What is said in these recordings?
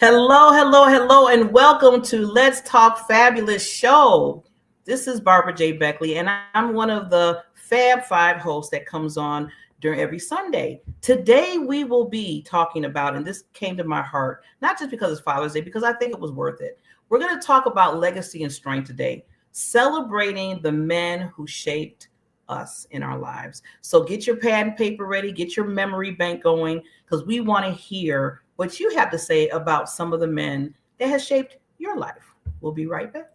Hello, hello, hello, and welcome to Let's Talk Fabulous Show. This is Barbara J. Beckley, and I'm one of the Fab Five hosts that comes on during every Sunday. Today, we will be talking about, and this came to my heart, not just because it's Father's Day, because I think it was worth it. We're going to talk about legacy and strength today, celebrating the men who shaped us in our lives. So get your pad and paper ready, get your memory bank going, because we want to hear what you have to say about some of the men that has shaped your life. We'll be right back.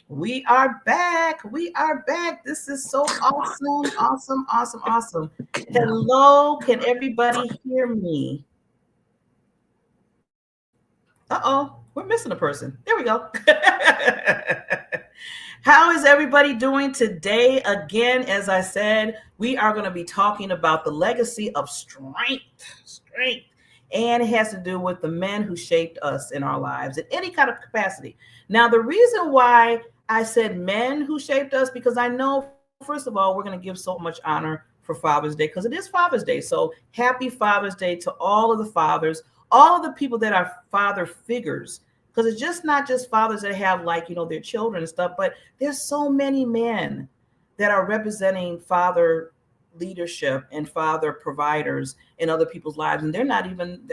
We are back. We are back. This is so awesome, awesome, awesome, awesome. Hello, can everybody hear me? Uh-oh, we're missing a person. There we go. How is everybody doing today? Again, as I said, we are going to be talking about the legacy of strength. And it has to do with the men who shaped us in our lives in any kind of capacity. Now, the reason why I said men who shaped us, because I know, first of all, we're going to give so much honor for Father's Day because it is Father's Day. So happy Father's Day to all of the fathers, all of the people that are father figures, because it's just not just fathers that have their children and stuff, but there's so many men that are representing father leadership and father providers in other people's lives, and they're not even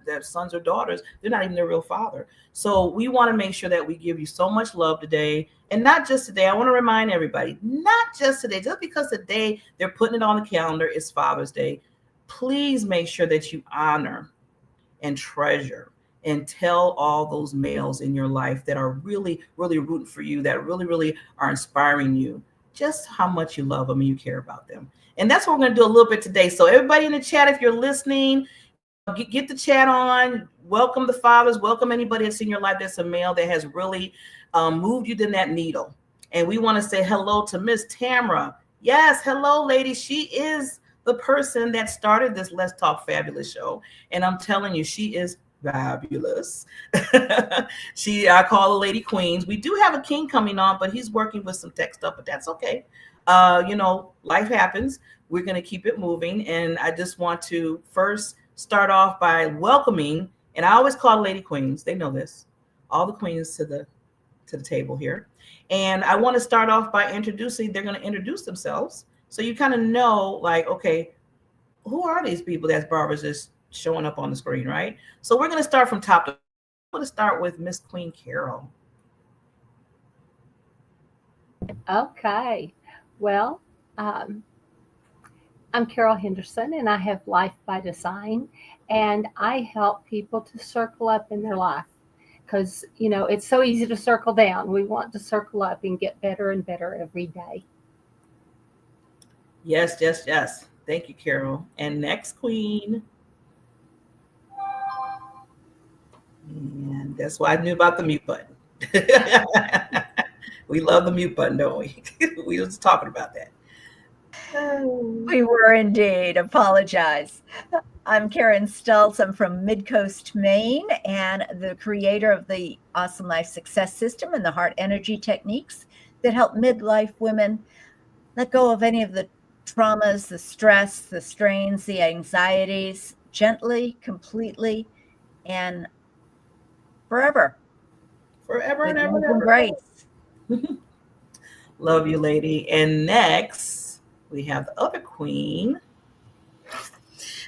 their sons or daughters, they're not even their real father. So we want to make sure that we give you so much love today, and not just today. I want to remind everybody, not just today, just because today they're putting it on the calendar is Father's Day. Please make sure that you honor and treasure and tell all those males in your life that are really, really rooting for you, that really, really are inspiring you, just how much you love them and you care about them. And that's what we're going to do a little bit today. So everybody in the chat, if you're listening, get the chat on. Welcome the fathers. Welcome anybody that's in your life that's a male that has really moved you to that needle. And we want to say hello to Miss Tamra. Yes, hello, lady. She is the person that started this Let's Talk Fabulous show. And I'm telling you, she is fabulous. I call her Lady Queens. We do have a king coming on, but he's working with some tech stuff, but that's okay. Life happens. We're going to keep it moving. And I just want to first start off by welcoming, and I always call Lady Queens. They know this. All the queens to the table here. And I want to start off by they're going to introduce themselves. So you kind of know, like, okay, who are these people that's Barbara's just showing up on the screen, right? So we're going to start from top to bottom. I'm going to start with Miss Queen Carol. Okay. Well, I'm Carol Henderson, and I have Life by Design, and I help people to circle up in their life because, it's so easy to circle down. We want to circle up and get better and better every day. Yes, yes, yes. Thank you, Carol. And next, Queen. And that's why I knew about the mute button. We love the mute button, don't we? We were just talking about that. We were indeed. Apologize. I'm Karen Stultz. I'm from Midcoast, Maine, and the creator of the Awesome Life Success System and the Heart Energy Techniques that help midlife women let go of any of the traumas, the stress, the strains, the anxieties, gently, completely, and forever. Forever and with ever love and and ever. grace. Love you, lady. And next, we have the other queen.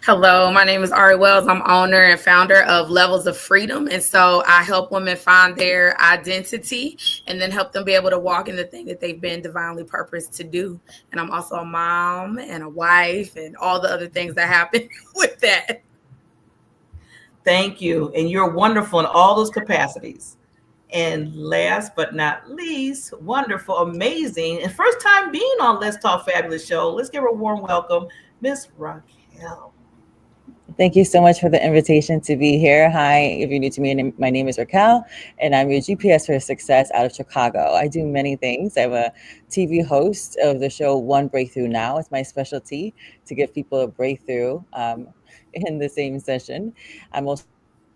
Hello, my name is Ari Wells. I'm owner and founder of Levels of Freedom. And so I help women find their identity and then help them be able to walk in the thing that they've been divinely purposed to do. And I'm also a mom and a wife and all the other things that happen with that. Thank you. And you're wonderful in all those capacities. And last but not least, wonderful, amazing, and first time being on Let's Talk Fabulous show. Let's give her a warm welcome, Miss Raquel. Thank you so much for the invitation to be here. Hi, if you're new to me, my name is Raquel, and I'm your GPS for Success out of Chicago. I do many things. I'm a TV host of the show One Breakthrough Now. It's my specialty to give people a breakthrough in the same session. I'm also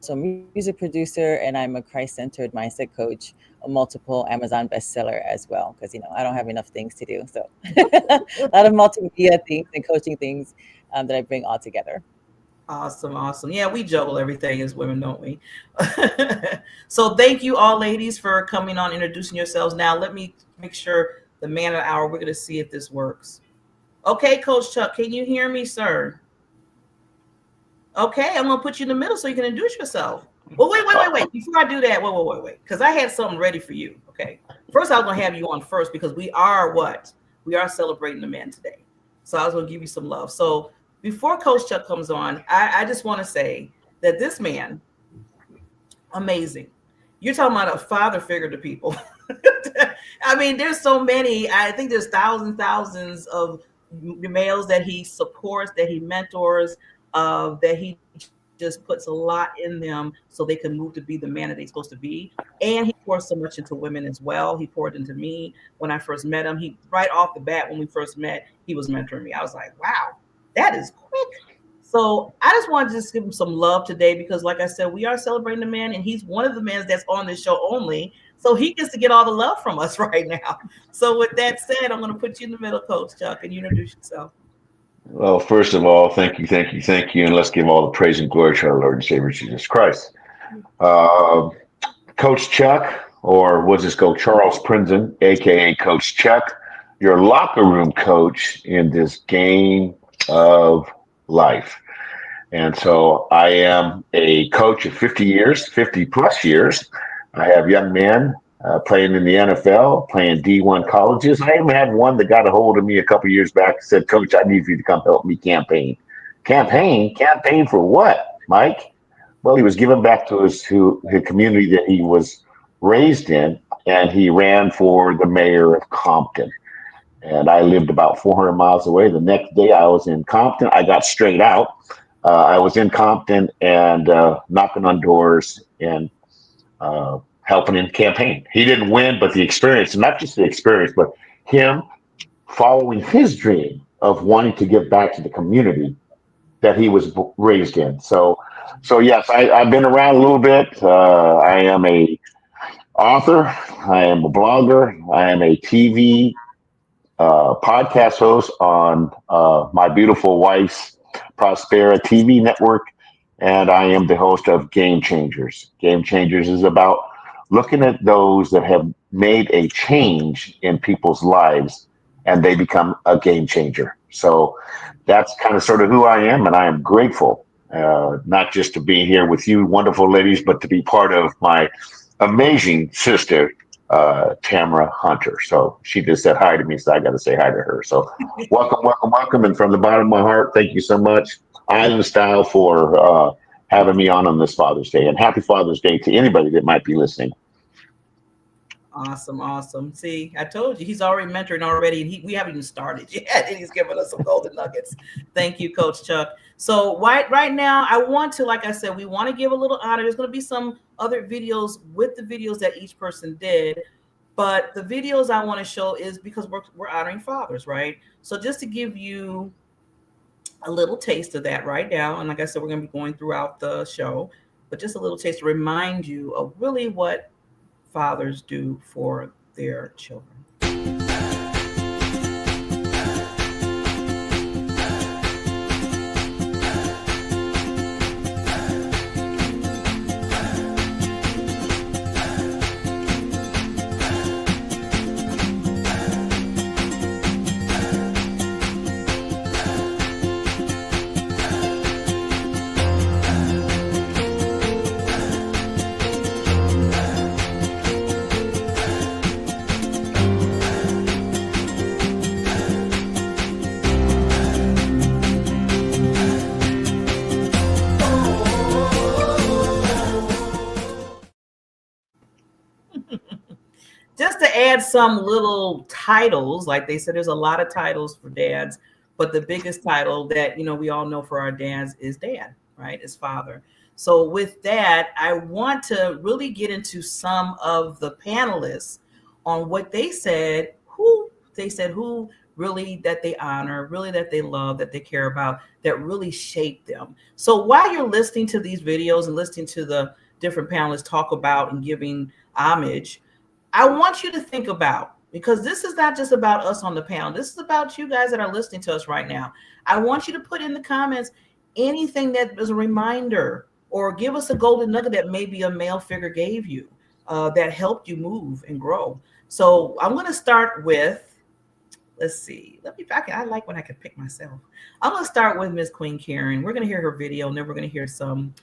a music producer, and I'm a Christ-centered mindset coach, a multiple Amazon bestseller as well, because I don't have enough things to do. So a lot of multimedia things and coaching things that I bring all together. Awesome, awesome. Yeah, we juggle everything as women, don't we? So thank you all, ladies, for coming on, introducing yourselves. Now let me make sure the man of the hour, we're going to see if this works. Okay, Coach Chuck, can you hear me, sir? Okay, I'm going to put you in the middle so you can introduce yourself. Well, wait. Before I do that, wait. Because I had something ready for you. Okay. First, I was going to have you on first because we are what? We are celebrating the man today. So I was going to give you some love. So before Coach Chuck comes on, I just want to say that this man, amazing. You're talking about a father figure to people. I mean, there's so many. I think there's thousands of males that he supports, that he mentors, that he just puts a lot in them so they can move to be the man that they're supposed to be. And he pours so much into women as well. He poured into me when I first met him. He right off the bat, when we first met, he was mentoring me. I was like, wow, that is quick. So I just wanted to just give him some love today because, like I said, we are celebrating the man, and he's one of the men that's on this show only. So he gets to get all the love from us right now. So with that said, I'm going to put you in the middle, Coach Chuck, and you introduce yourself. Well, first of all, thank you, and let's give all the praise and glory to our Lord and Savior Jesus Christ. Coach Chuck, or we'll just go Charles Prinzen, aka Coach Chuck, your locker room coach in this game of life. And so I am a coach of 50 plus years. I have young men playing in the NFL, playing D1 colleges. I even had one that got a hold of me a couple of years back and said, Coach, I need you to come help me campaign. Campaign for what, Mike? Well, he was giving back to his community that he was raised in, and he ran for the mayor of Compton. And I lived about 400 miles away. The next day I was in Compton. I got straight out. I was in Compton and knocking on doors and helping him campaign. He didn't win, but the experience, not just the experience, but him following his dream of wanting to give back to the community that he was raised in. So yes, I've been around a little bit. I am a author. I am a blogger. I am a TV podcast host on my beautiful wife's Prospera TV network, and I am the host of Game Changers. Game Changers is about looking at those that have made a change in people's lives, and they become a game changer. So that's kind of sort of who I am, and I am grateful not just to be here with you wonderful ladies, but to be part of my amazing sister, Tamara Hunter. So she just said hi to me, so I got to say hi to her. So welcome. And from the bottom of my heart, thank you so much, Island Style, for having me on this Father's Day. And happy Father's Day to anybody that might be listening. Awesome. See, I told you, he's already mentoring already, and we haven't even started yet, and he's giving us some golden nuggets. Thank you, Coach Chuck. So right now, I want to, like I said, we want to give a little honor. There's going to be some other videos with the videos that each person did, but the videos I want to show is because we're honoring fathers, right? So just to give you a little taste of that right now, and like I said, we're going to be going throughout the show, but just a little taste to remind you of really what fathers do for their children. Just to add some little titles, like they said, there's a lot of titles for dads, but the biggest title that we all know for our dads is dad, right? Is father. So with that, I want to really get into some of the panelists on what they said, who really that they honor, really that they love, that they care about, that really shape them. So while you're listening to these videos and listening to the different panelists talk about and giving homage, I want you to think about, because this is not just about us on the panel, this is about you guys that are listening to us right now. I want you to put in the comments anything that is a reminder, or give us a golden nugget that maybe a male figure gave you that helped you move and grow. So I'm going to start with, let's see, let me back. I like when I can pick myself. I'm going to start with Miss Queen Karen. We're going to hear her video, and then we're going to hear some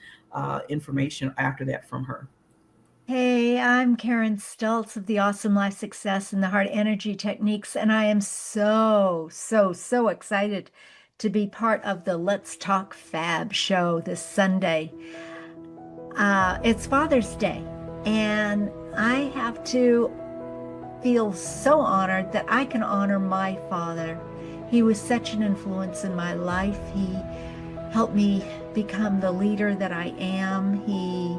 information after that from her. Hey, I'm Karen Stultz of the Awesome Life Success and the Heart Energy Techniques, and I am so excited to be part of the Let's Talk Fab show this Sunday. It's Father's Day, and I have to feel so honored that I can honor my father. He was such an influence in my life. He helped me become the leader that I am. He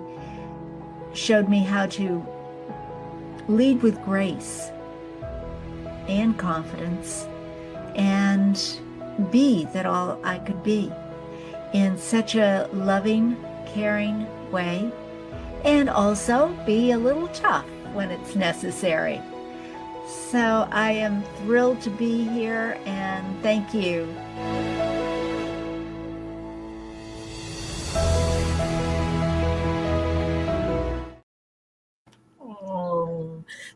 showed me how to lead with grace and confidence and be that all I could be in such a loving, caring way, and also be a little tough when it's necessary. So I am thrilled to be here, and thank you.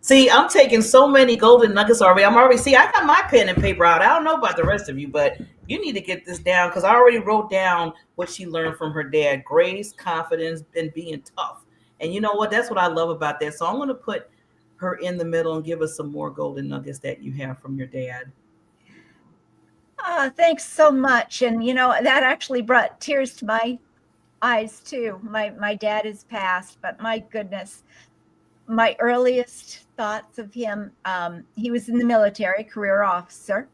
See, I'm taking so many golden nuggets already. I got my pen and paper out. I don't know about the rest of you, but you need to get this down, because I already wrote down what she learned from her dad: grace, confidence, and being tough. And you know what? That's what I love about that. So I'm going to put her in the middle and give us some more golden nuggets that you have from your dad. Thanks so much. And, that actually brought tears to my eyes, too. My dad is passed, but my goodness, my earliest thoughts of him, he was in the military, career officer.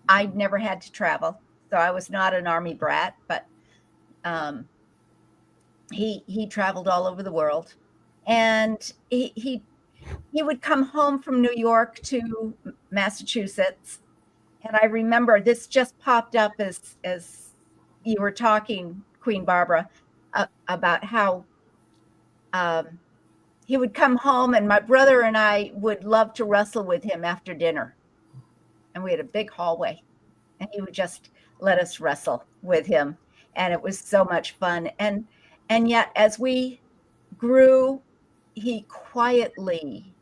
I'd never had to travel, so I was not an Army brat, but he traveled all over the world. And he would come home from New York to Massachusetts. And I remember this just popped up as you were talking, Queen Barbara, about how he would come home, and my brother and I would love to wrestle with him after dinner. And we had a big hallway, and he would just let us wrestle with him. And it was so much fun. And yet, as we grew, he quietly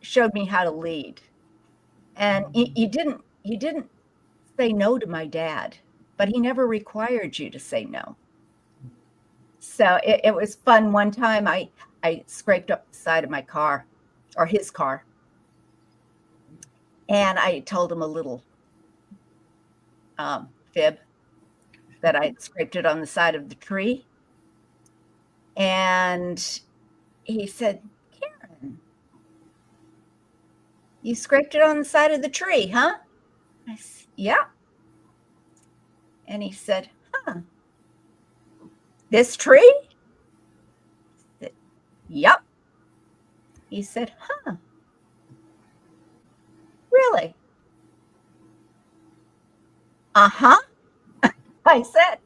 showed me how to lead. And you didn't say no to my dad, but he never required you to say no. So it was fun. One time I scraped up the side of my car, or his car, and I told him a little fib that I had scraped it on the side of the tree. And he said, "Karen, you scraped it on the side of the tree, huh?" I said, "Yeah." And he said, "Huh, this tree?" I said, "Yep." He said, "Huh, really?" "Uh-huh," I said.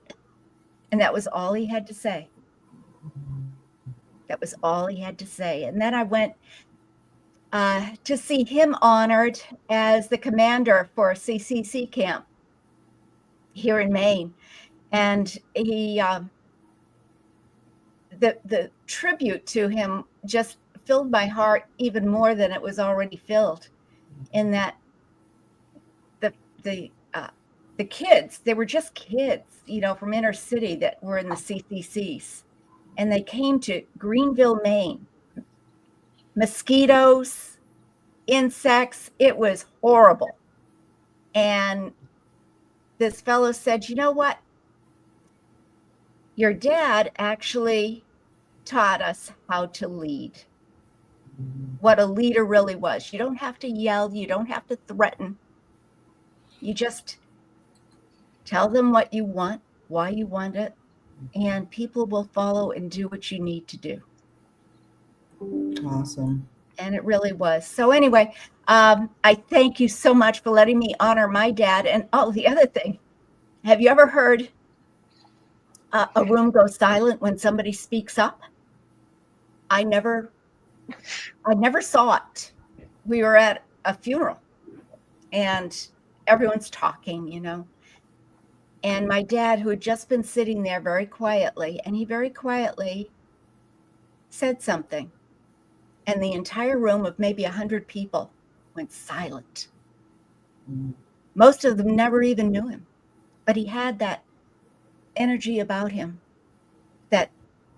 And that was all he had to say. That was all he had to say. And then I went to see him honored as the commander for a CCC camp here in Maine. And he, the tribute to him just filled my heart even more than it was already filled, in that the kids, they were just kids, from inner city that were in the CCCs. And they came to Greenville, Maine. Mosquitoes, insects, it was horrible. And this fellow said, "You know what? Your dad actually taught us how to lead, what a leader really was. You don't have to yell. You don't have to threaten. You just tell them what you want, why you want it, and people will follow and do what you need to do." Awesome. And it really was. So anyway, I thank you so much for letting me honor my dad. And oh, the other thing, have you ever heard a room go silent when somebody speaks up? I never saw it. We were at a funeral and everyone's talking, you know. And my dad, who had just been sitting there very quietly, and he very quietly said something. And the entire room of maybe 100 people went silent. Most of them never even knew him, but he had that energy about him that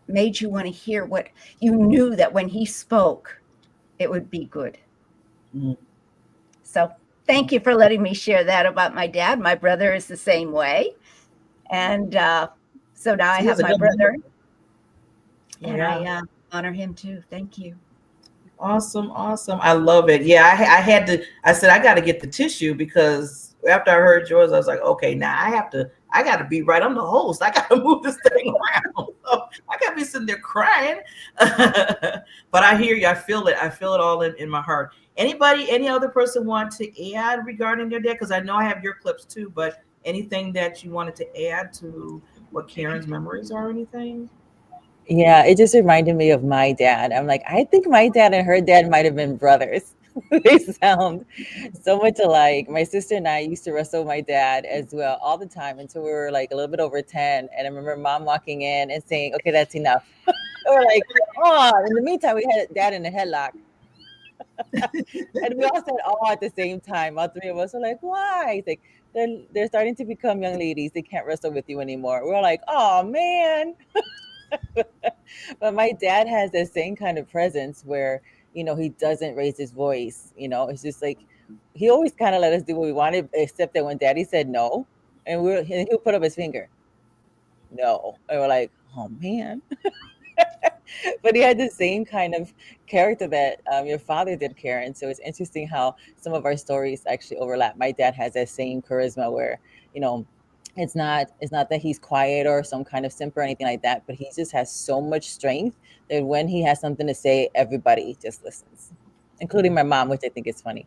made you want to hear what you knew, that when he spoke, it would be good. So thank you for letting me share that about my dad. My brother is the same way. And so now I have my brother, and I honor him too. Thank you. Awesome. I love it. Yeah, I said, I got to get the tissue, because after I heard yours, I was like, okay, now I got to be right. I'm the host. I got to move this thing around. So I got to be sitting there crying. But I hear you. I feel it. I feel it all in my heart. Any other person want to add regarding their dad? Because I know I have your clips too, but anything that you wanted to add to what Karen's memories are or anything? Yeah, it just reminded me of my dad. I'm like, I think my dad and her dad might have been brothers. They sound so much alike. My sister and I used to wrestle my dad as well all the time until we were like a little bit over 10. And I remember mom walking in and saying, okay, that's enough. We're like, oh, in the meantime, we had dad in a headlock. And we all said, oh, at the same time. All three of us were like, why? He's like, they're starting to become young ladies. They can't wrestle with you anymore. We're like, oh, man. But my dad has that same kind of presence where, he doesn't raise his voice. It's just like he always kind of let us do what we wanted, except that when daddy said no, and he'll put up his finger, no. And we're like, oh man. But he had the same kind of character that your father did, Karen. So it's interesting how some of our stories actually overlap. My dad has that same charisma where, it's not that he's quiet or some kind of simp or anything like that, but he just has so much strength that when he has something to say, everybody just listens, including my mom, which I think is funny.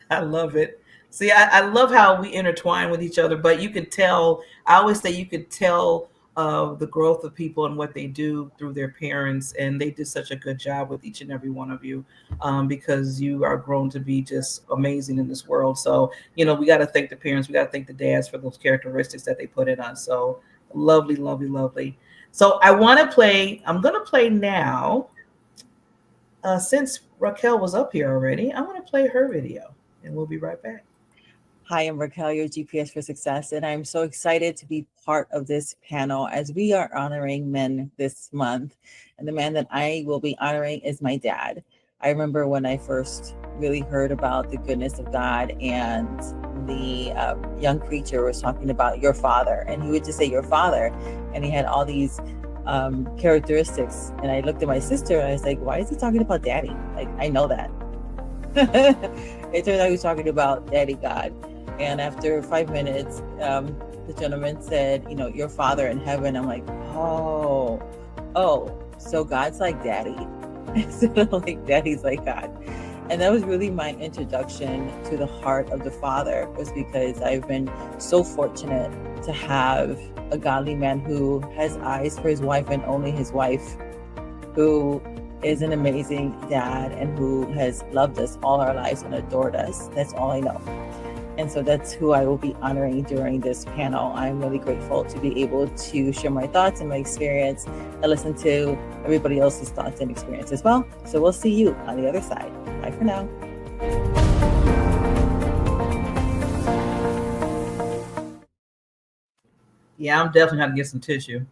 I love it. See, I love how we intertwine with each other, but you could tell, I always say you could tell the growth of people and what they do through their parents. And they did such a good job with each and every one of you, because you are grown to be just amazing in this world. So, we got to thank the parents. We got to thank the dads for those characteristics that they put in us. So lovely, lovely, lovely. So I'm going to play now. Since Raquel was up here already, I want to play her video, and we'll be right back. Hi, I'm Raquel, your GPS for Success, and I'm so excited to be part of this panel as we are honoring men this month. And the man that I will be honoring is my dad. I remember when I first really heard about the goodness of God, and the young preacher was talking about your father, and he would just say your father, and he had all these characteristics. And I looked at my sister and I was like, why is he talking about daddy? Like, I know that. It turned out he was talking about Daddy God. And after 5 minutes, the gentleman said, your father in heaven. I'm like, oh, so God's like daddy. Instead of like daddy's like God. And that was really my introduction to the heart of the Father, was because I've been so fortunate to have a godly man who has eyes for his wife and only his wife, who is an amazing dad and who has loved us all our lives and adored us. That's all I know. And so that's who I will be honoring during this panel. I'm really grateful to be able to share my thoughts and my experience and listen to everybody else's thoughts and experience as well. So we'll see you on the other side. Bye for now. Yeah, I'm definitely going to get some tissue.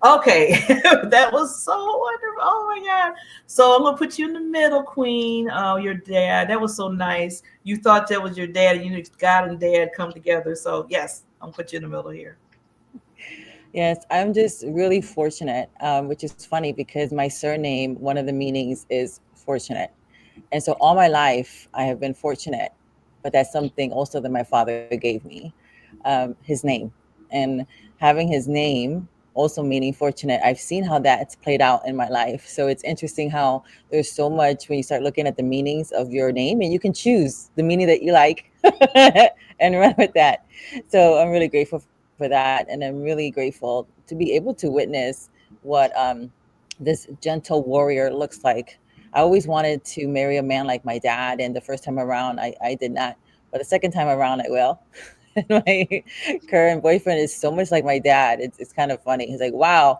Okay, that was so wonderful. Oh my God. So I'm going to put you in the middle, Queen. Oh, your dad. That was so nice. You thought that was your dad. You knew God and dad come together. So yes, I'm going to put you in the middle here. Yes, I'm just really fortunate, which is funny because my surname, one of the meanings is fortunate. And so all my life I have been fortunate, but that's something also that my father gave me, his name. And having his name also meaning fortunate. I've seen how that's played out in my life. So it's interesting how there's so much when you start looking at the meanings of your name, and you can choose the meaning that you like and run with that. So I'm really grateful for that. And I'm really grateful to be able to witness what this gentle warrior looks like. I always wanted to marry a man like my dad. And the first time around, I did not. But the second time around, I will. My current boyfriend is so much like my dad. It's kind of funny. He's like, wow,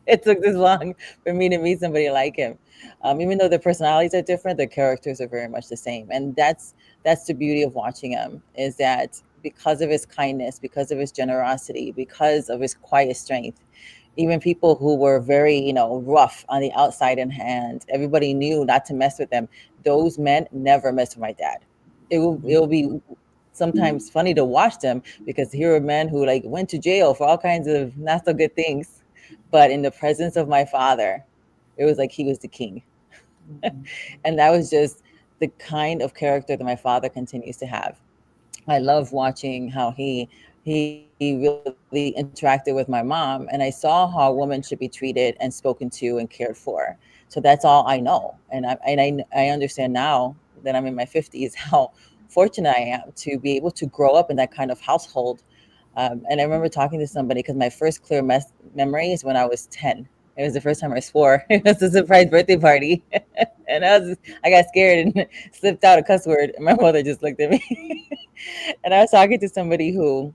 it took this long for me to meet somebody like him. Even though their personalities are different, their characters are very much the same. And that's the beauty of watching him, is that because of his kindness, because of his generosity, because of his quiet strength, even people who were very, rough on the outside and hand, everybody knew not to mess with them. Those men never mess with my dad. It will be sometimes funny to watch them, because here are men who like went to jail for all kinds of not so good things, but in the presence of my father, it was like he was the king. And that was just the kind of character that my father continues to have. I love watching how he really interacted with my mom, and I saw how a woman should be treated and spoken to and cared for. So that's all I know, and I understand now that I'm in my 50s how fortunate I am to be able to grow up in that kind of household. And I remember talking to somebody, because my first clear memory is when I was 10. It was the first time I swore. It was a surprise birthday party, and I got scared and slipped out a cuss word, and my mother just looked at me. And I was talking to somebody who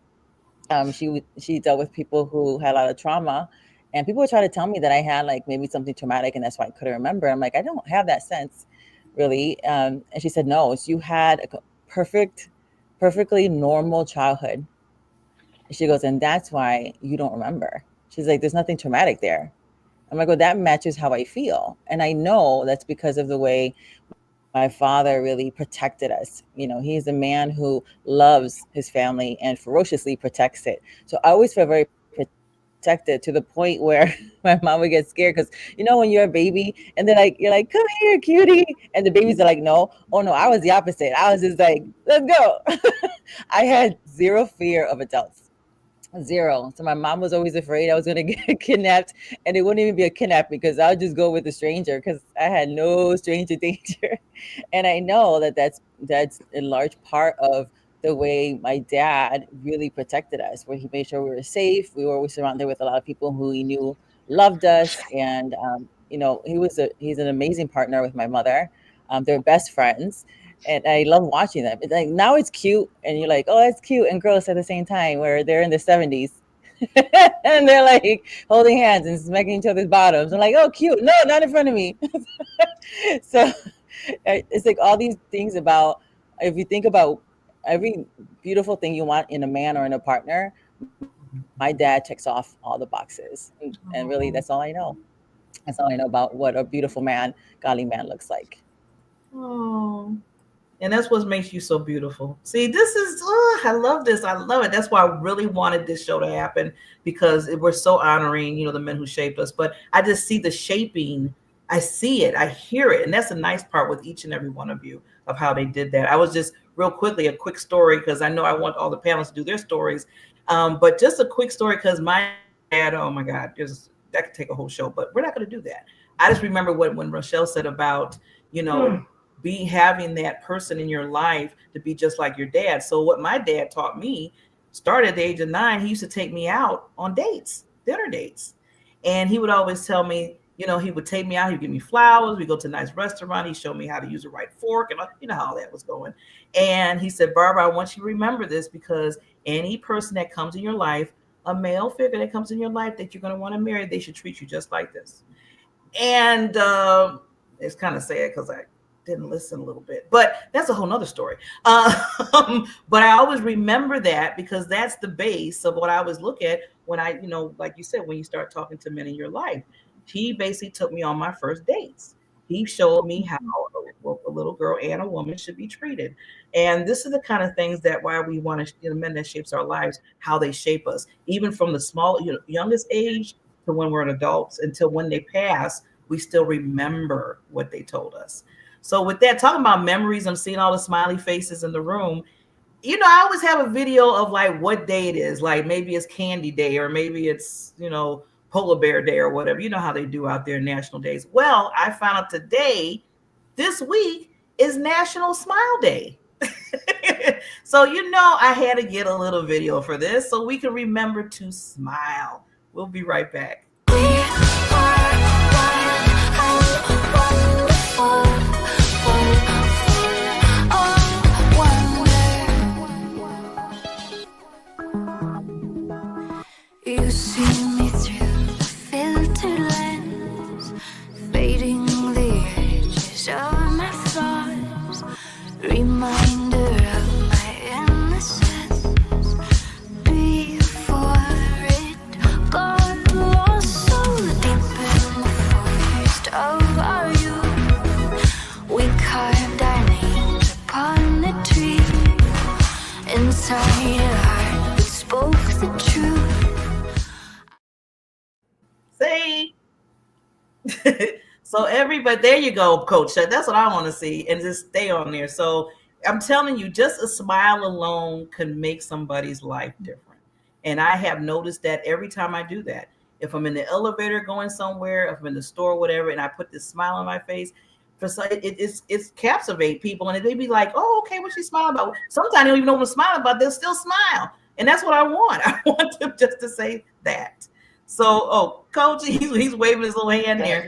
she dealt with people who had a lot of trauma, and people would try to tell me that I had like maybe something traumatic, and that's why I couldn't remember. I'm like, I don't have that sense, really. And she said, no, you had a perfectly normal childhood. She goes, and that's why you don't remember. She's like, there's nothing traumatic there. I'm like, well, that matches how I feel. And I know that's because of the way my father really protected us. He's a man who loves his family and ferociously protects it. So I always feel very protected, to the point where my mom would get scared, because when you're a baby and you're like, come here, cutie. And the babies are like, no. Oh no, I was the opposite. I was just like, let's go. I had zero fear of adults. Zero. So my mom was always afraid I was going to get kidnapped, and it wouldn't even be a kidnap, because I would just go with a stranger, because I had no stranger danger. And I know that that's a large part of the way my dad really protected us, where he made sure we were safe. We were always surrounded with a lot of people who he knew loved us, and he's an amazing partner with my mother. They're best friends, and I love watching them. It's like, now it's cute, and you're like, oh, that's cute and gross at the same time, where they're in their 70s and they're like holding hands and smacking each other's bottoms. I'm like, oh, cute. No, not in front of me. So it's like all these things about, if you think about every beautiful thing you want in a man or in a partner, my dad checks off all the boxes. And really, that's all I know. That's all I know about what a beautiful man, godly man looks like. Oh, and that's what makes you so beautiful. See, this is, I love this. I love it. That's why I really wanted this show to happen, because we're so honoring, the men who shaped us. But I just see the shaping. I see it. I hear it. And that's a nice part with each and every one of you, of how they did that. I was just real quickly, a quick story, because I know I want all the panelists to do their stories. But just a quick story, because my dad, oh my God, that could take a whole show, but we're not going to do that. I just remember when Rochelle said about, having that person in your life to be just like your dad. So what my dad taught me, started at the age of 9, he used to take me out on dates, dinner dates. And he would always tell me, he would take me out, he'd give me flowers, we go to a nice restaurant, he showed me how to use the right fork, and how that was going. And he said, Barbara, I want you to remember this, because any person that comes in your life, a male figure that comes in your life that you're going to want to marry, they should treat you just like this. And it's kind of sad, because I didn't listen a little bit, but that's a whole nother story. But I always remember that, because that's the base of what I always look at when I, like you said, when you start talking to men in your life. He basically took me on my first dates. He showed me how a little girl and a woman should be treated. And this is the kind of things that why we want to, men that shapes our lives, how they shape us, even from the small, youngest age to when we're adults, until when they pass, we still remember what they told us. So with that, talking about memories, I'm seeing all the smiley faces in the room. I always have a video of like what day it is. Like maybe it's Candy Day or maybe it's, Polar Bear Day or whatever. You know how they do out there national days. Well, I found out today, this week, is National Smile Day. So, I had to get a little video for this so we can remember to smile. We'll be right back. You see me through the filtered lens, fading the edges of my flaws, reminder of my innocence before it got lost so deep in the forest of our youth. We carved our names upon a tree inside a heart that spoke the truth. See? So everybody, there you go, Coach. That's what I want to see, and just stay on there. So I'm telling you, just a smile alone can make somebody's life different. And I have noticed that every time I do that. If I'm in the elevator going somewhere, if I'm in the store, whatever, and I put this smile on my face, it's captivate people, and they be like, "Oh, okay, what's she smiling about?" Sometimes they don't even know what I'm smiling about. They'll still smile, and that's what I want. I want them just to say that. So, Coach, he's waving his little hand there.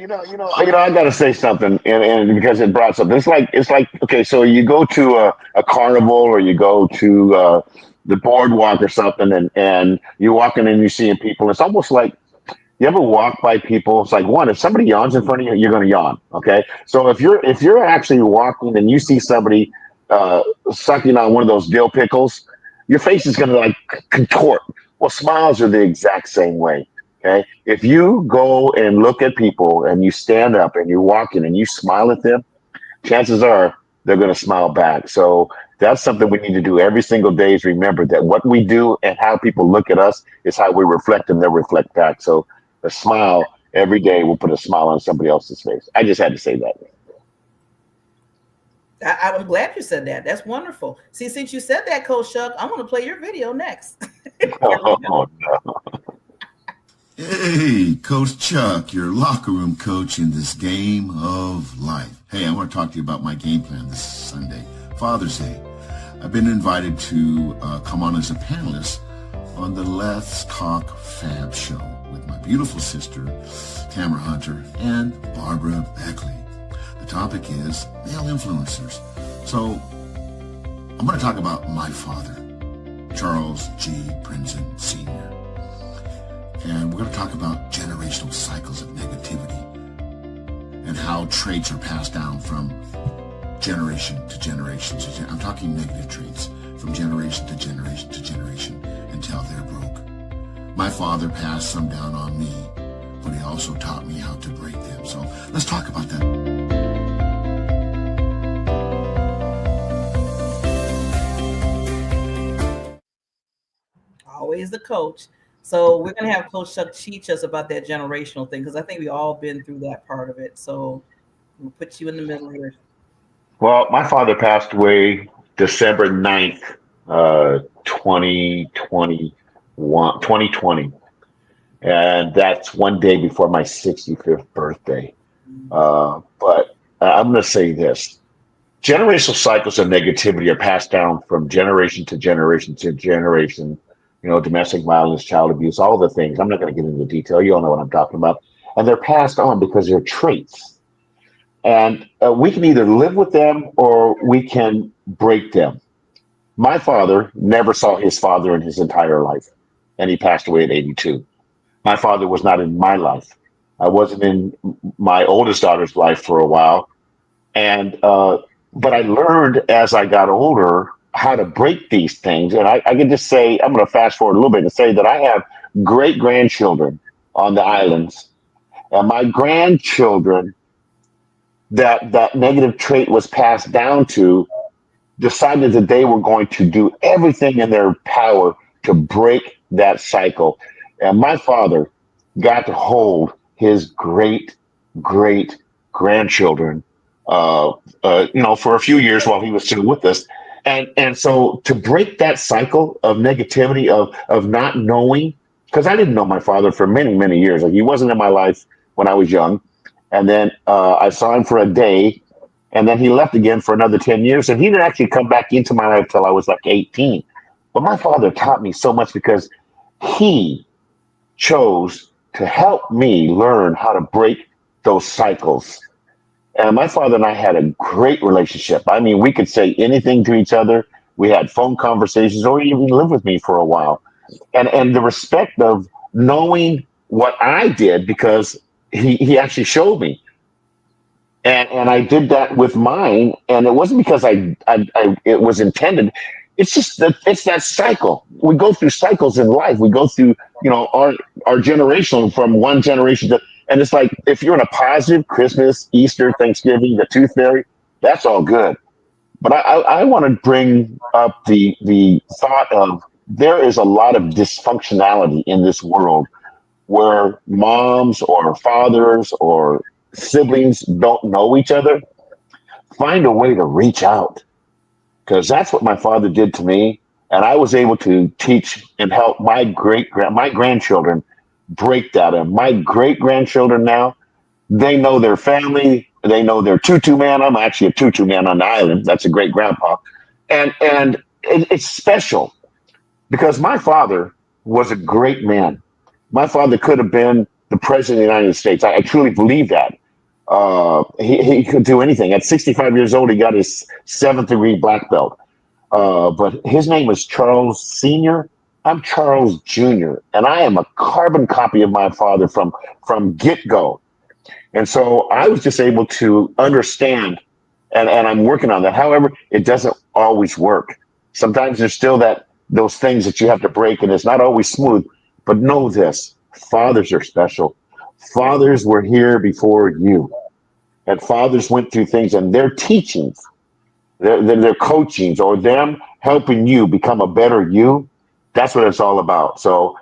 I got to say something, and because it brought something. It's like okay, so you go to a carnival or you go to the boardwalk or something, and you're walking and you're seeing people. It's almost like you ever walk by people. It's like if somebody yawns in front of you, you're going to yawn. Okay, so if you're actually walking and you see somebody sucking on one of those dill pickles, your face is going to like contort. Well, smiles are the exact same way. Okay. If you go and look at people and you stand up and you're walking and you smile at them, chances are they're going to smile back. So that's something we need to do every single day is remember that what we do and how people look at us is how we reflect and they'll reflect back. So a smile every day will put a smile on somebody else's face. I just had to say that. I'm glad you said that. That's wonderful. See, since you said that, Coach Chuck, I'm going to play your video next. Oh, no. Hey, Coach Chuck, your locker room coach in this game of life. Hey, I want to talk to you about my game plan this Sunday, Father's Day. I've been invited to come on as a panelist on the Let's Talk Fab show with my beautiful sister, Tamara Hunter, and Barbara Beckley. The topic is male influencers. So I'm going to talk about my father, Charles G. Prinzen Sr., and we're going to talk about generational cycles of negativity and how traits are passed down from generation to generation. So I'm talking negative traits from generation to generation to generation until they're broke. My father passed some down on me, but he also taught me how to break them. So let's talk about that. Always the coach. So we're going to have Coach Chuck teach us about that generational thing because I think we've all been through that part of it. So we'll put you in the middle here. Well, my father passed away December 9th, 2020. And that's one day before my 65th birthday. But I'm going to say this. Generational cycles of negativity are passed down from generation to generation to generation. Domestic violence, child abuse, all the things. I'm not going to get into detail. You all know what I'm talking about. And they're passed on because they're traits. And we can either live with them or we can break them. My father never saw his father in his entire life, and he passed away at 82. My father was not in my life. I wasn't in my oldest daughter's life for a while. But I learned as I got older how to break these things. And I can just say, I'm going to fast forward a little bit and say that I have great grandchildren on the islands. And my grandchildren that negative trait was passed down to decided that they were going to do everything in their power to break that cycle. And my father got to hold his great grandchildren, for a few years while he was still with us. And so to break that cycle of negativity, of not knowing, because I didn't know my father for many, many years. Like, he wasn't in my life when I was young. And then I saw him for a day, and then he left again for another 10 years. And he didn't actually come back into my life till I was like 18. But my father taught me so much because he chose to help me learn how to break those cycles. And my father and I had a great relationship. I mean, we could say anything to each other. We had phone conversations, or he even lived with me for a while. And the respect of knowing what I did, because he actually showed me. And I did that with mine, and it wasn't because I it was intended. It's just that it's that cycle. We go through cycles in life. We go through, our generational, from one generation to, and it's like, if you're in a positive, Christmas, Easter, Thanksgiving, the Tooth Fairy, that's all good. But I want to bring up the thought of, there is a lot of dysfunctionality in this world where moms or fathers or siblings don't know each other. Find a way to reach out, because that's what my father did to me, and I was able to teach and help my grandchildren break that. And my great grandchildren now, they know their family, they know their tutu man. I'm actually a tutu man on the island. That's a great grandpa, and it's special because my father was a great man. My father could have been the president of the United States. I truly believe that. He could do anything. At 65 years old, he got his seventh degree black belt. But his name was Charles Sr. I'm Charles Jr., and I am a carbon copy of my father from get go. And so I was just able to understand, and I'm working on that. However, it doesn't always work. Sometimes there's still those things that you have to break, and it's not always smooth. But know this: fathers are special. Fathers were here before you, and fathers went through things, and their teachings, their coachings, or them helping you become a better you. That's what it's all about. So,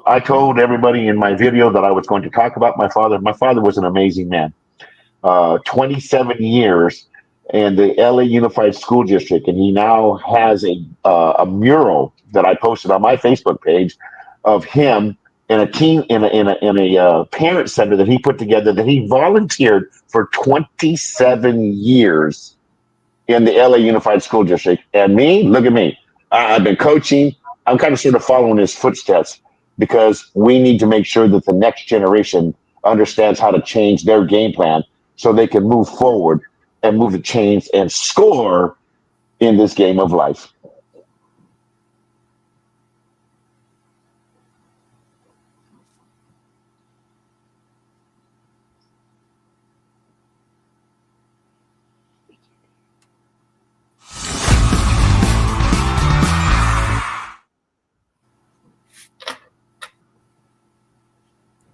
I told everybody in my video that I was going to talk about my father. My father was an amazing man. 27 years in the LA Unified School District, and he now has a mural that I posted on my Facebook page of him in a team in a parent center that he put together, that he volunteered for 27 years in the LA Unified School District. And me, look at me. I've been coaching. I'm kind of sort of following his footsteps, because we need to make sure that the next generation understands how to change their game plan so they can move forward and move the chains and score in this game of life.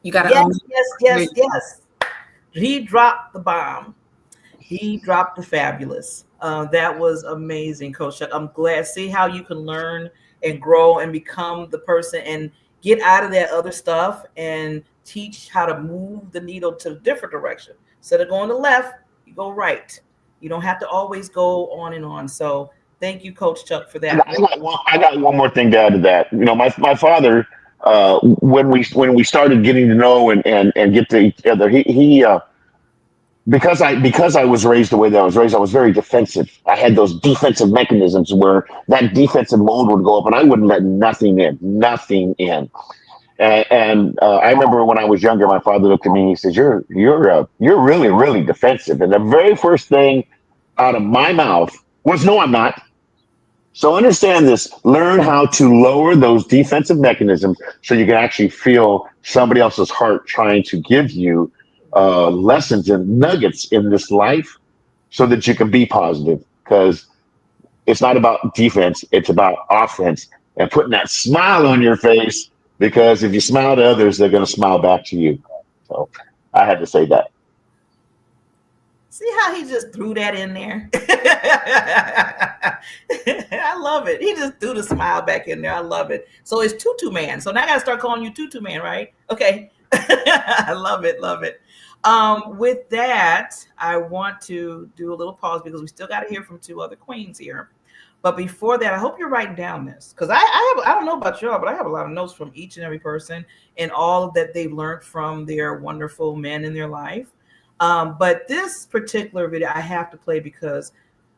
You got to Yes. He dropped the bomb. He dropped the fabulous. That was amazing, Coach Chuck. I'm glad. See how you can learn and grow and become the person and get out of that other stuff and teach how to move the needle to a different direction. Instead of going to left, you go right. You don't have to always go on and on. So thank you, Coach Chuck, for that. I got one more thing to add to that. My father, when we started getting to know and get to each other, he because I was raised the way that I was raised, I was very defensive. I had those defensive mechanisms where that defensive mode would go up, and I wouldn't let nothing in. And I remember when I was younger, my father looked at me and he says, "You're really, really defensive." And the very first thing out of my mouth was, "No, I'm not." So understand this. Learn how to lower those defensive mechanisms so you can actually feel somebody else's heart trying to give you lessons and nuggets in this life, so that you can be positive. Because it's not about defense, it's about offense, and putting that smile on your face, because if you smile to others, they're going to smile back to you. So I had to say that. See how he just threw that in there? I love it. He just threw the smile back in there. I love it. So it's Tutu Man. So now I got to start calling you Tutu Man, right? Okay. I love it. Love it. With that, I want to do a little pause because we still got to hear from two other queens here. But before that, I hope you're writing down this, because I don't know about y'all, but I have a lot of notes from each and every person and all that they've learned from their wonderful men in their life. But this particular video I have to play because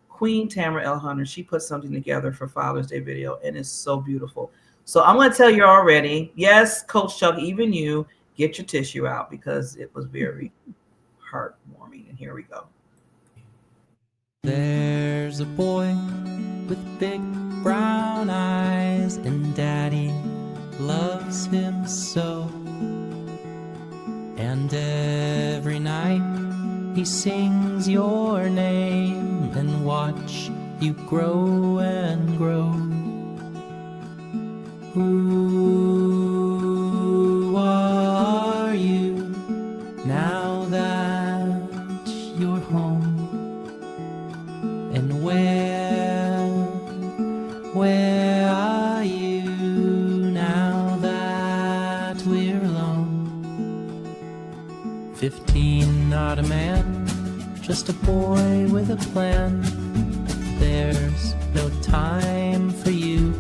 Queen Tamara L. Hunter, she put something together for Father's Day video, and it's so beautiful. So I'm going to tell you already, yes, Coach Chuck, even you, get your tissue out because it was very heartwarming. And here we go. There's a boy with big brown eyes, and Daddy loves him so. And every night he sings your name and watch you grow and grow. Who are you now that you're home? And where are you now that we're alone? 15, not a man, just a boy with a plan. There's no time for you.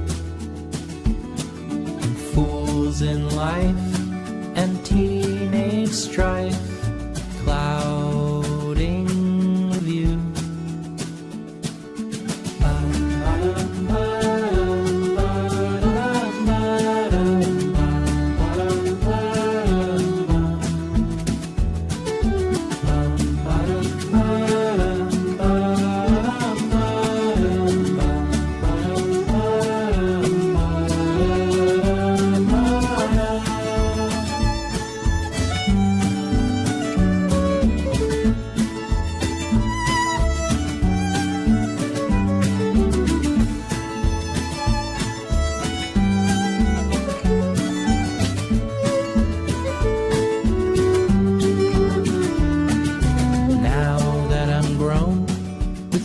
And fools in life and teenage strife clouding the view.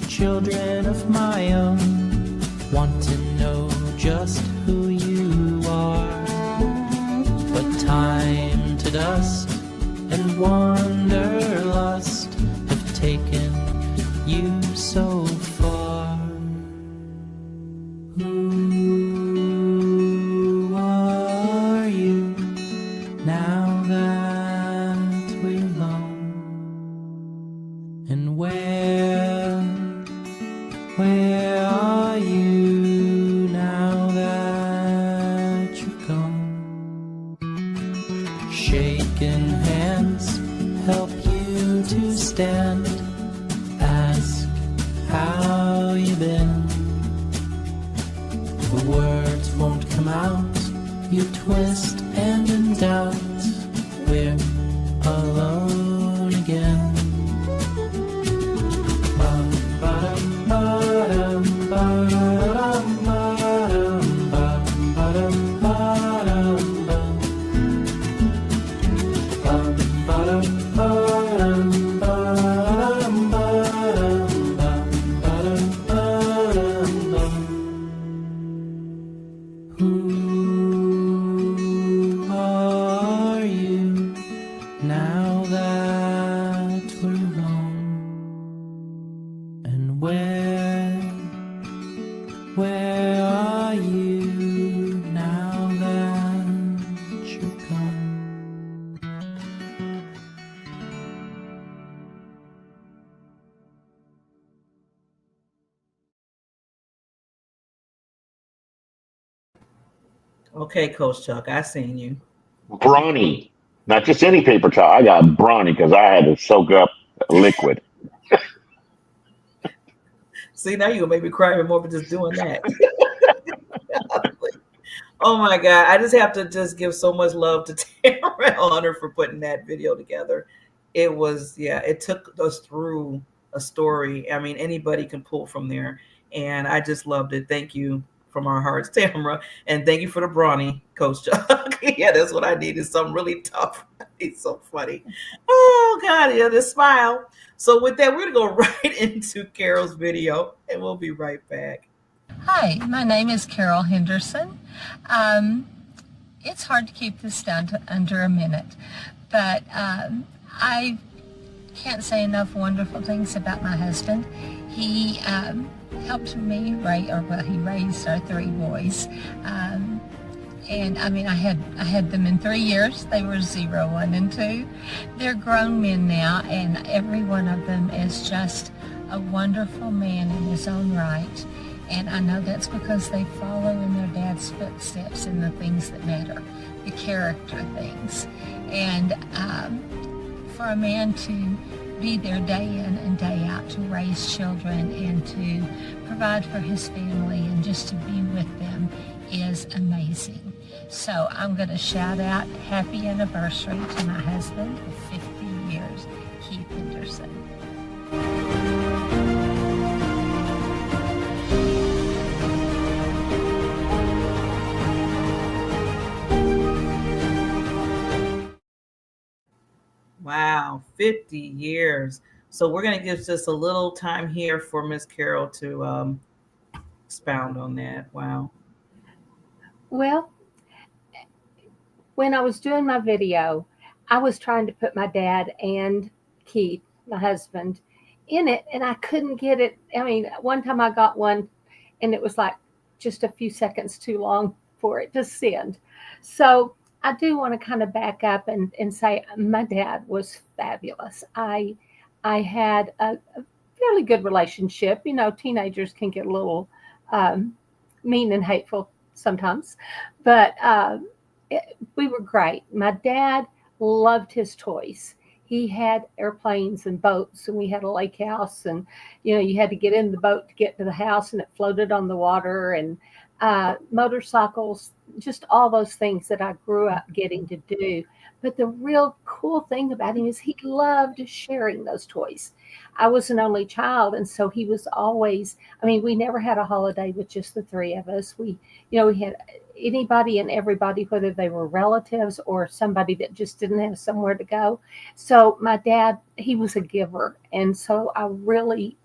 Children of my own want to know just who you are, but time to dust and wanderlust have taken you so far. Who are you now that we're alone? And where are you now that you're gone? Shaking hands help you to stand. Ask how you been. The words won't come out. You twist and in doubt. We're alone again. Who are you now that we're alone? And where are you now that you're gone? Okay, Coach Chuck, I seen you. Brawny, not just any paper towel. I got brawny because I had to soak up liquid. See, now you're gonna make me cry even more for just doing that. Oh my God. I just have to just give so much love to Tamara Hunter for putting that video together. It was, yeah, it took us through a story. I mean, anybody can pull from there. And I just loved it. Thank you from our hearts, Tamara. And thank you for the brawny, Coach Chuck. Yeah, that's what I needed. Something really tough. It's so funny. Oh God, yeah, this smile. So with that, we're gonna go right into Carol's video and we'll be right back. Hi, my name is Carol Henderson. It's hard to keep this down to under a minute, but I can't say enough wonderful things about my husband. He helped me he raised our three boys. And I mean, I had them in 3 years. They were 0, 1, and 2. They're grown men now, and every one of them is just a wonderful man in his own right. And I know that's because they follow in their dad's footsteps in the things that matter, the character things. And for a man to be there day in and day out to raise children and to provide for his family and just to be with them is amazing. So I'm going to shout out happy anniversary to my husband of 50 years, Keith Henderson. Wow, 50 years. So we're going to give just a little time here for Miss Carol to expound on that. Wow. Well, when I was doing my video, I was trying to put my dad and Keith, my husband, in it, and I couldn't get it. I mean, one time I got one, and it was like just a few seconds too long for it to send. So I do want to kind of back up and say my dad was fabulous. I had a fairly good relationship. You know, teenagers can get a little mean and hateful sometimes, but we were great. My dad loved his toys. He had airplanes and boats, and we had a lake house, and you know, you had to get in the boat to get to the house, and it floated on the water, and motorcycles, just all those things that I grew up getting to do. But the real cool thing about him is he loved sharing those toys. I was an only child, and so he was always, I mean, we never had a holiday with just the three of us. We had anybody and everybody, whether they were relatives or somebody that just didn't have somewhere to go. So my dad, he was a giver. And so I really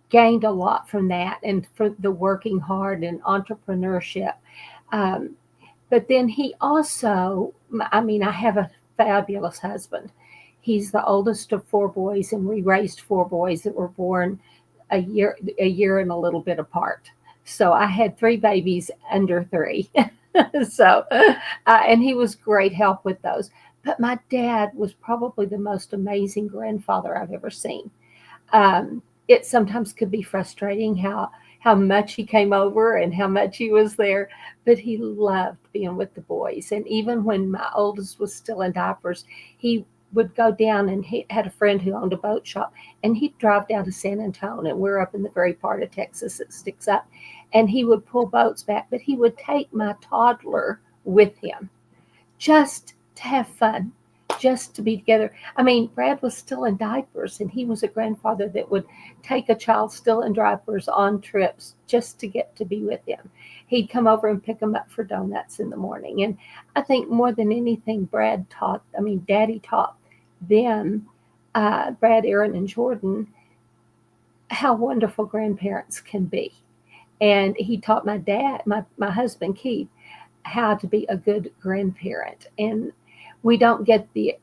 gained a lot from that and for the working hard and entrepreneurship. But then he also, I mean, I have a fabulous husband. He's the oldest of 4 boys, and we raised 4 boys that were born a year and a little bit apart. So I had 3 babies under 3. So, and he was great help with those. But my dad was probably the most amazing grandfather I've ever seen. It sometimes could be frustrating how much he came over and how much he was there, but he loved being with the boys. And even when my oldest was still in diapers, he would go down, and he had a friend who owned a boat shop, and he'd drive down to San Antonio, and we're up in the very part of Texas that sticks up, and he would pull boats back, but he would take my toddler with him just to have fun, just to be together. I mean, Brad was still in diapers, and he was a grandfather that would take a child still in diapers on trips just to get to be with him. He'd come over and pick them up for donuts in the morning. And I think more than anything, Daddy taught them, Brad, Aaron, and Jordan, how wonderful grandparents can be. And he taught my dad, my husband, Keith, how to be a good grandparent. And we don't get the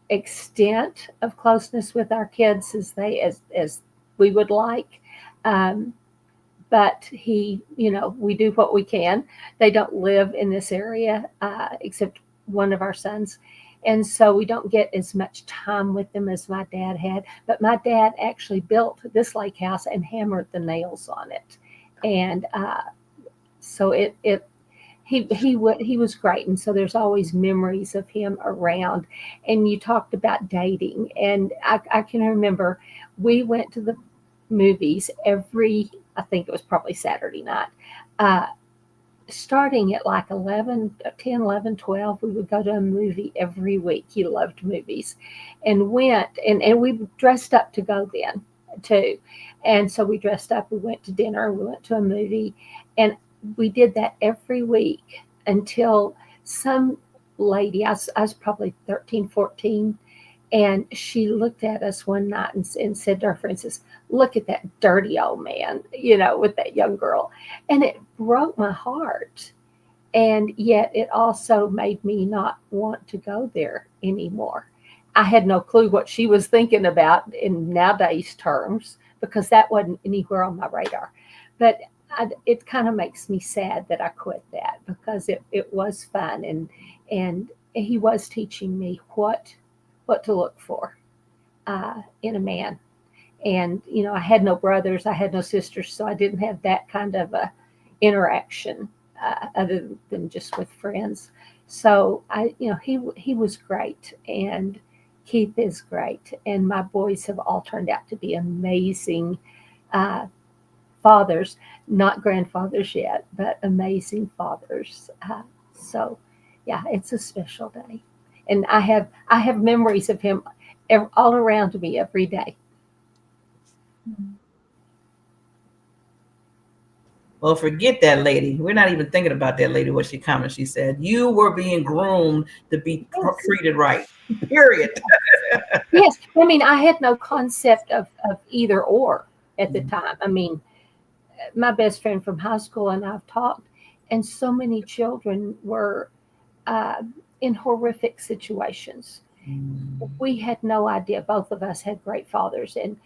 extent of closeness with our kids as we would like. But we do what we can. They don't live in this area, except one of our sons. And so we don't get as much time with them as my dad had. But my dad actually built this lake house and hammered the nails on it. And so he was great. And so there's always memories of him around. And you talked about dating. And I can remember we went to the movies I think it was probably Saturday night. Starting at like 10, 11, 12, we would go to a movie every week. He loved movies and went, and we dressed up to go then too. And so we dressed up, we went to dinner, we went to a movie, and we did that every week until some lady, I was probably 13, 14, and she looked at us one night and said to our friends, "Look at that dirty old man, with that young girl." And it broke my heart. And yet it also made me not want to go there anymore. I had no clue what she was thinking about in nowadays terms, because that wasn't anywhere on my radar. But it kind of makes me sad that I quit that, because it was fun, and he was teaching me what to look for in a man. And I had no brothers, I had no sisters, so I didn't have that kind of a interaction other than just with friends. So he was great, and Keith is great, and my boys have all turned out to be amazing fathers, not grandfathers yet, but amazing fathers. So yeah, it's a special day, and I have memories of him all around me every day. Well, forget that lady. We're not even thinking about that lady, what she commented. She said, you were being groomed to be treated right, period. Yes. I mean, I had no concept of either or at the time. I mean, my best friend from high school and I've talked, and so many children were in horrific situations. We had no idea. Both of us had great fathers, and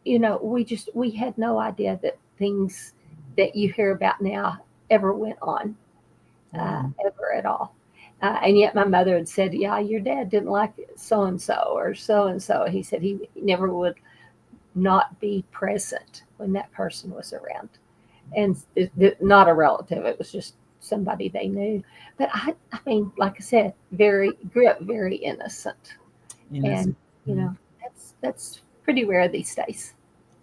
we had no idea that things that you hear about now ever went on, ever at all. And yet my mother had said, yeah, your dad didn't like so-and-so or so-and-so. He said he never would not be present when that person was around. And not a relative, it was just somebody they knew. But I mean, like I said, grew up very innocent. And, that's pretty rare these days.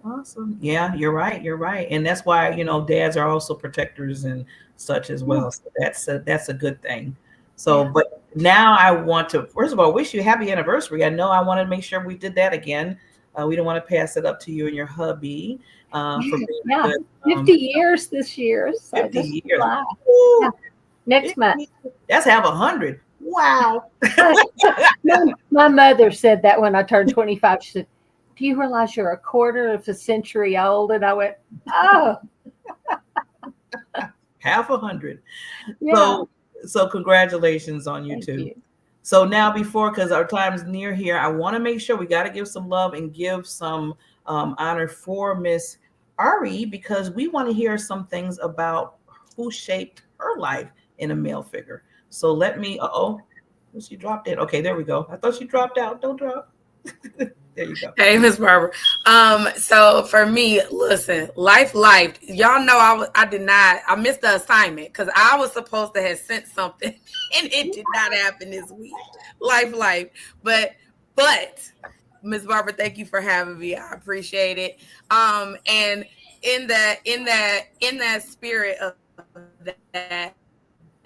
Awesome. Yeah, you're right. You're right. And that's why, dads are also protectors and such as well. So that's a good thing. So, but now I want to, first of all, wish you happy anniversary. I know I want to make sure we did that again. We don't want to pass it up to you and your hubby for being good. 50 years this year. So 50 years. Yeah. Next month. That's half 100. Wow. My mother said that when I turned 25. She said, do you realize you're a quarter of a century old? And I went, oh. Half 100. Yeah. So congratulations on you. Thank too. You. So now because our time's near here, I want to make sure we got to give some love and give some honor for Miss Ari, because we want to hear some things about who shaped her life in a male figure. So let me, she dropped it. Okay, there we go. I thought she dropped out. Don't drop. There you go. Hey, Miss Barbara. So for me, listen, life. Y'all know I missed the assignment because I was supposed to have sent something and it did not happen this week. Life. But Miss Barbara, thank you for having me. I appreciate it. And in that spirit of that,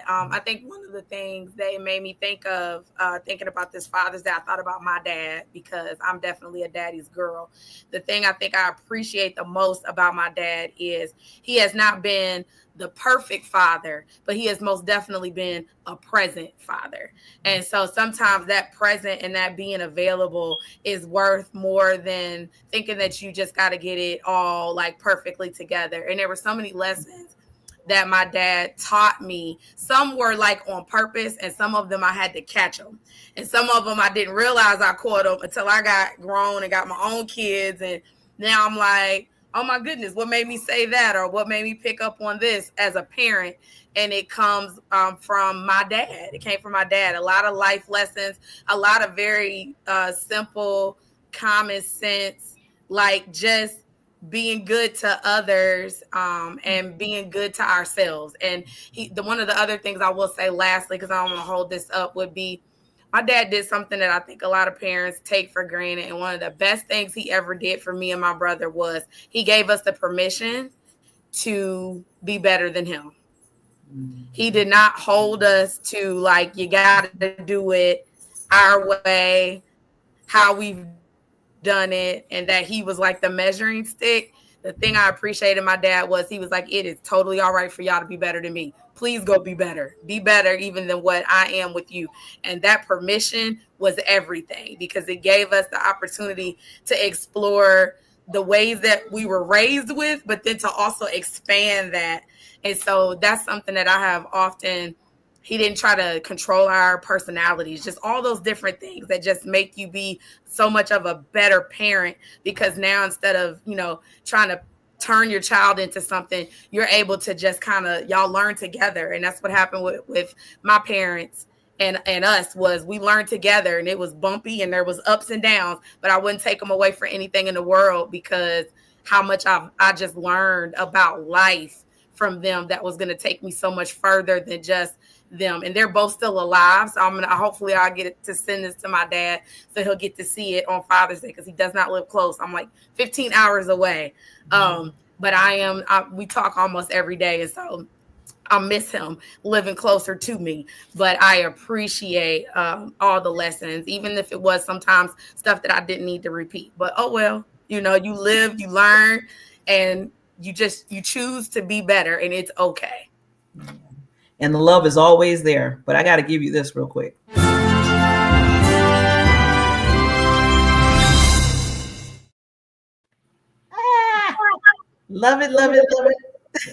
I think one of the things that it made me think of, thinking about this Father's Day, I thought about my dad, because I'm definitely a daddy's girl. The thing I think I appreciate the most about my dad is he has not been the perfect father, but he has most definitely been a present father. And so sometimes that present and that being available is worth more than thinking that you just got to get it all like perfectly together. And there were so many lessons that my dad taught me. Some were like on purpose, and some of them I had to catch them. And some of them I didn't realize I caught them until I got grown and got my own kids. And now I'm like, oh my goodness, what made me say that? Or what made me pick up on this as a parent? And it comes from my dad. It came from my dad. A lot of life lessons, a lot of very simple, common sense, like just being good to others and being good to ourselves. And one of the other things I will say lastly, because I don't want to hold this up, would be my dad did something that I think a lot of parents take for granted. And one of the best things he ever did for me and my brother was he gave us the permission to be better than him. He did not hold us to like, you got to do it our way, how we've done it, and that he was like the measuring stick. The thing I appreciated my dad was he was like, it is totally all right for y'all to be better than me. Please go be better even than what I am with you. And that permission was everything, because it gave us the opportunity to explore the ways that we were raised with, but then to also expand that. And so that's something that I have often He didn't try to control our personalities, just all those different things that just make you be so much of a better parent, because now instead of, trying to turn your child into something, you're able to just kind of, y'all learn together. And that's what happened with my parents and us. Was we learned together, and it was bumpy and there was ups and downs, but I wouldn't take them away for anything in the world, because how much I just learned about life from them that was going to take me so much further than just them. And they're both still alive, so hopefully I'll get to send this to my dad so he'll get to see it on Father's Day, because he does not live close. I'm like 15 hours away. But we talk almost every day, and so I miss him living closer to me. But I appreciate all the lessons, even if it was sometimes stuff that I didn't need to repeat. But oh well, you live, you learn, and you choose to be better, and it's okay. And the love is always there. But I got to give you this real quick. Love it, love it, love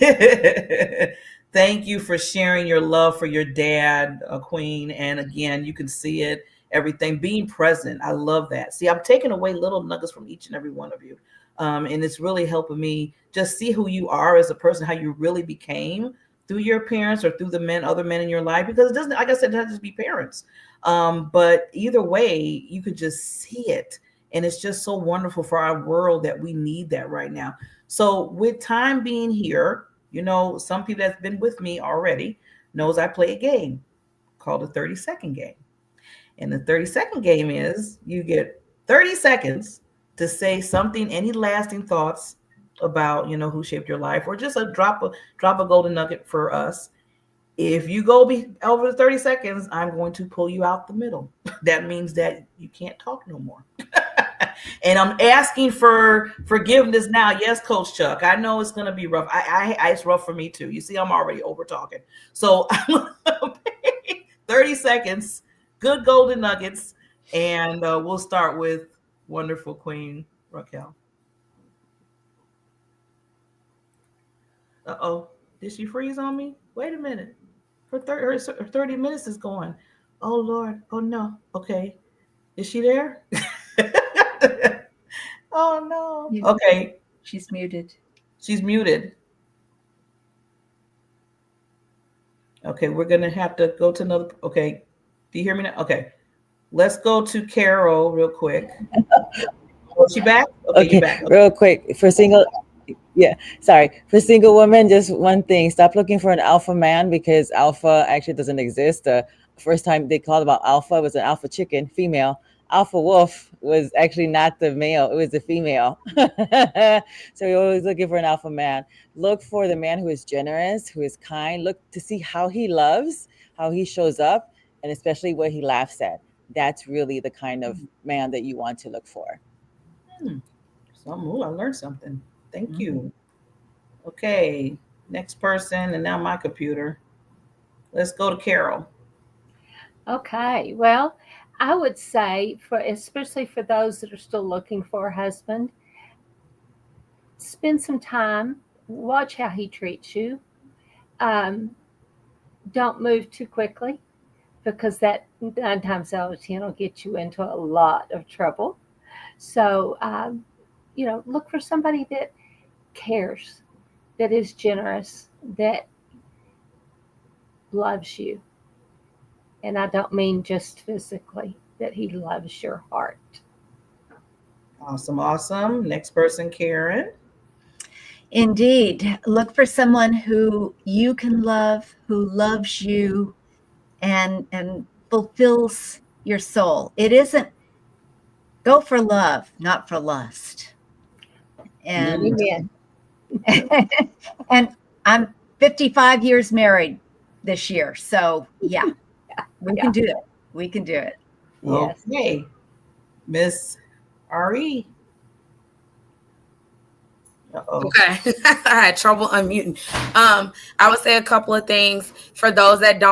it. Thank you for sharing your love for your dad, Queen. And again, you can see it, everything, being present. I love that. See, I'm taking away little nuggets from each and every one of you. And it's really helping me just see who you are as a person, how you really became through your parents or through the other men in your life, because it doesn't, like I said, it doesn't just be parents. But either way, you could just see it. And it's just so wonderful for our world that we need that right now. So with time being here, some people that's been with me already knows I play a game called the 30-second game. And the 30-second game is you get 30 seconds to say something, any lasting thoughts about, who shaped your life, or just a drop a golden nugget for us. If you go over the 30 seconds, I'm going to pull you out the middle. That means that you can't talk no more. And I'm asking for forgiveness now. Yes, Coach Chuck, I know it's going to be rough. It's rough for me too. You see, I'm already over talking. So 30 seconds, good golden nuggets. And we'll start with wonderful Queen Raquel. Uh-oh, did she freeze on me? Wait a minute. Her 30 minutes is going. Oh, Lord. Oh, no. Okay. Is she there? Oh, no. Okay. She's muted. She's muted. Okay, we're going to have to go to another. Okay. Do you hear me now? Okay. Let's go to Carol real quick. Is she back? Okay, You're back. Okay. Real quick. For single women, just one thing: stop looking for an alpha man, because alpha actually doesn't exist. The first time they called about alpha was an alpha chicken, female. Alpha wolf was actually not the male; it was the female. So you're always looking for an alpha man. Look for the man who is generous, who is kind. Look to see how he loves, how he shows up, and especially what he laughs at. That's really the kind of man that you want to look for. I learned something. Thank you. Okay, next person, and now my computer. Let's go to Carol. Okay, well, I would say, especially for those that are still looking for a husband, spend some time, watch how he treats you. Don't move too quickly, because that 9 times out of 10 will get you into a lot of trouble. So, look for somebody that cares, that is generous, that loves you. And I don't mean just physically, that he loves your heart. Awesome. Next person, Karen. Indeed. Look for someone who you can love, who loves you and fulfills your soul. It isn't go for love, not for lust. And and I'm 55 years married this year. So yeah, we can do it. We can do it. Yes. Okay. Miss Ari. Uh-oh. Okay. I had trouble unmuting. I would say a couple of things for those that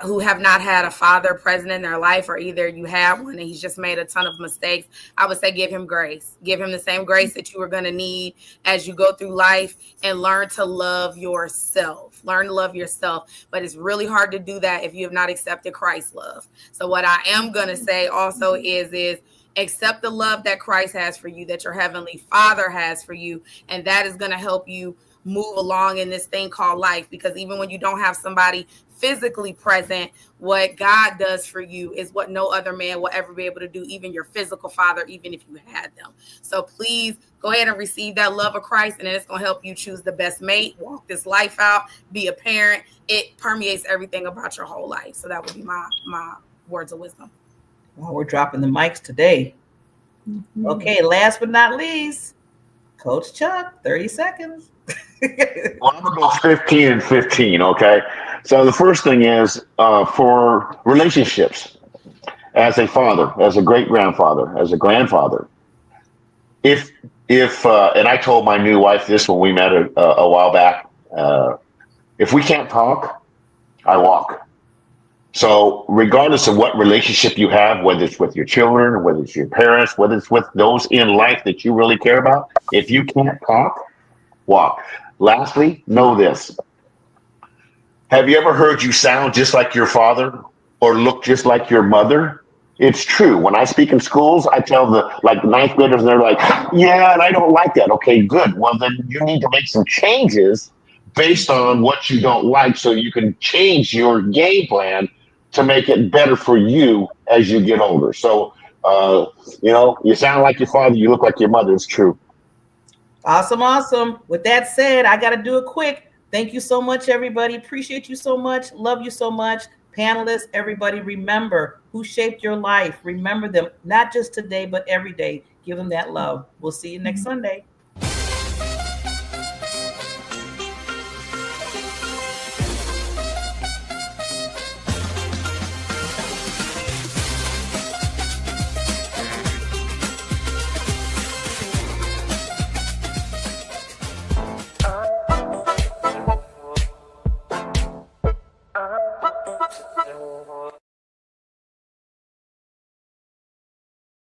who have not had a father present in their life, or either you have one and he's just made a ton of mistakes. I would say give him grace. Give him the same grace that you are going to need as you go through life, and learn to love yourself. Learn to love yourself. But it's really hard to do that if you have not accepted Christ's love. So what I am going to say also is accept the love that Christ has for you, that your heavenly Father has for you. And that is going to help you move along in this thing called life. Because even when you don't have somebody physically present, what God does for you is what no other man will ever be able to do, even your physical father, even if you had them. So please go ahead and receive that love of Christ, and then it's going to help you choose the best mate, walk this life out, be a parent. It permeates everything about your whole life. So that would be my words of wisdom. Well, we're dropping the mics today. Mm-hmm. Okay, last but not least, Coach Chuck, 30 seconds. Well, I'm going to go 15 and 15, okay? So the first thing is for relationships, as a father, as a great-grandfather, as a grandfather, if and I told my new wife this when we met a while back, if we can't talk, I walk. So regardless of what relationship you have, whether it's with your children, whether it's your parents, whether it's with those in life that you really care about, if you can't talk, walk. Lastly, know this. Have you ever heard you sound just like your father or look just like your mother? It's true. When I speak in schools, I tell the ninth graders, and they're like, yeah, and I don't like that. Okay, good. Well, then you need to make some changes based on what you don't like so you can change your game plan to make it better for you as you get older. So, you sound like your father, you look like your mother. It's true. Awesome. With that said, I got to do it quick. Thank you so much, everybody. Appreciate you so much. Love you so much. Panelists, everybody, remember who shaped your life. Remember them, not just today, but every day. Give them that love. We'll see you next Sunday.